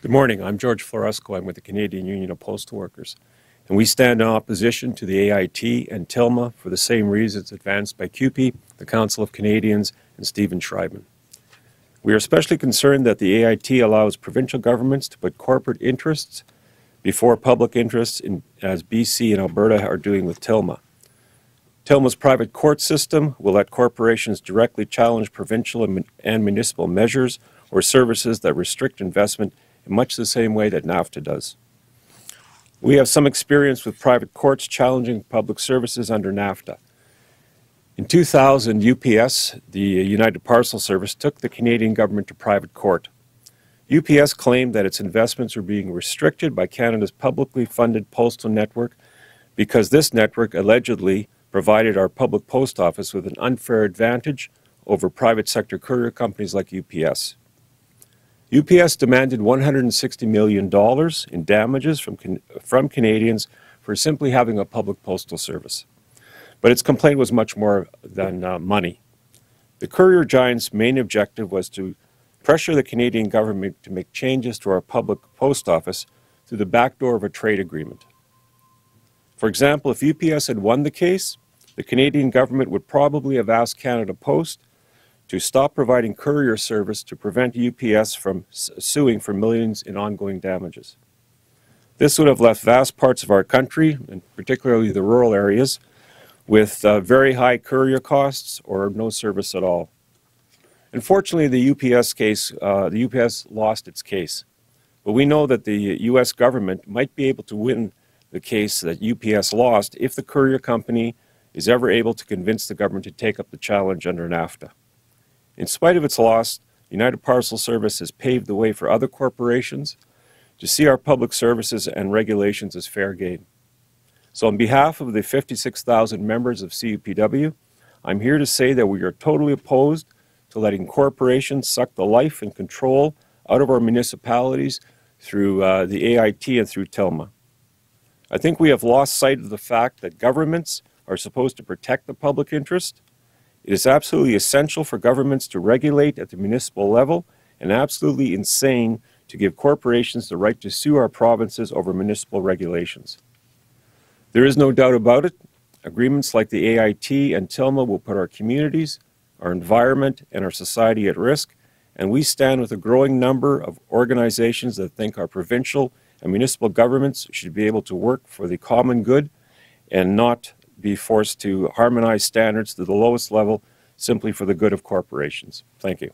Good morning. I'm George Floresco. I'm with the Canadian Union of Postal Workers, and we stand in opposition to the AIT and TILMA for the same reasons advanced by CUPE, the Council of Canadians, and Stephen Schreiben. We are especially concerned that the AIT allows provincial governments to put corporate interests before public interests, as BC and Alberta are doing with TILMA. TILMA's private court system will let corporations directly challenge provincial and municipal measures or services that restrict investment in much the same way that NAFTA does. We have some experience with private courts challenging public services under NAFTA. In 2000, UPS, the United Parcel Service, took the Canadian government to private court. UPS claimed that its investments were being restricted by Canada's publicly funded postal network because this network allegedly provided our public post office with an unfair advantage over private sector courier companies like UPS. UPS demanded $160 million in damages from Canadians for simply having a public postal service. But its complaint was much more than money. The courier giant's main objective was to pressure the Canadian government to make changes to our public post office through the back door of a trade agreement. For example, if UPS had won the case, the Canadian government would probably have asked Canada Post to stop providing courier service to prevent UPS from suing for millions in ongoing damages. This would have left vast parts of our country, and particularly the rural areas, with very high courier costs or no service at all. Unfortunately, the UPS lost its case. But we know that the U.S. government might be able to win the case that UPS lost if the courier company is ever able to convince the government to take up the challenge under NAFTA. In spite of its loss, United Parcel Service has paved the way for other corporations to see our public services and regulations as fair game. So on behalf of the 56,000 members of CUPW, I'm here to say that we are totally opposed to letting corporations suck the life and control out of our municipalities through the AIT and through TILMA. I think we have lost sight of the fact that governments are supposed to protect the public interest. It is absolutely essential for governments to regulate at the municipal level and absolutely insane to give corporations the right to sue our provinces over municipal regulations. There is no doubt about it. Agreements like the AIT and TILMA will put our communities, our environment, and our society at risk, and we stand with a growing number of organizations that think our provincial and municipal governments should be able to work for the common good and not be forced to harmonize standards to the lowest level simply for the good of corporations. Thank you.